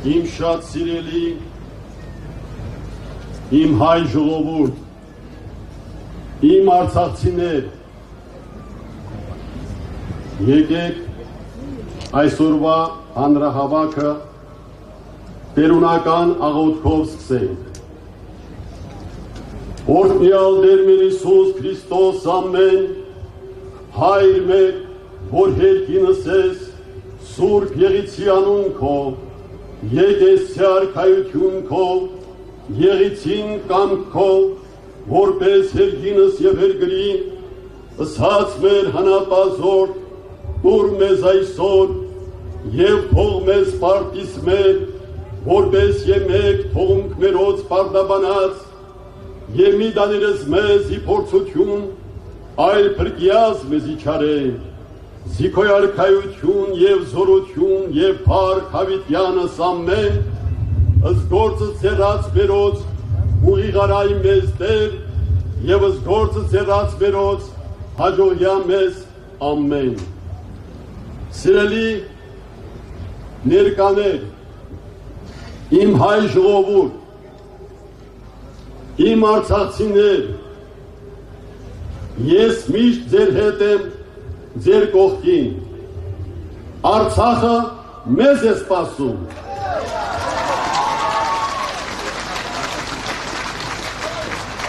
իմ շատ սիրելի, իմ հայ ժողովուրդ, իմ արցախցիներ, եկեք այսօրվա հանրահավաքը տերունական աղոթքով սկսենք։ Օրհնյալ Տեր մեր Հիսուս Քրիստոս ամեն, Հայր մեր, որ հերկինս ես, Սուրբ Եղիցի անուն քո, եկես արքայություն քո, Եղիցին կամք քո, որպես հերկինս եւ հերգրի, ըսած մեր հանապազորդ, տուր մեզ այսօր եւ թող մեզ պարտիս մեր, որպես եմեք թողունք մերոց պարտաբանած, եւ մի դաներս մեզ իփորձություն, այլ փրկիած մեզի չարե, զիքոյ արքայություն եւ զորություն եւ փառք հավիտյանս ամեն, ըստ գործը ձեռած մերոց ուղիղարայ մեզ Տեր եւ ըստ գործը ձեռած մերոց հաջողյա մեզ ամեն։ Սիրելի ներկաներ, իմ հայ ժողովուրդ, իմ արցախցիներ, ես միշտ ձեր հետ եմ, ձեր կողքին, Արցախը մեզ է սպասում,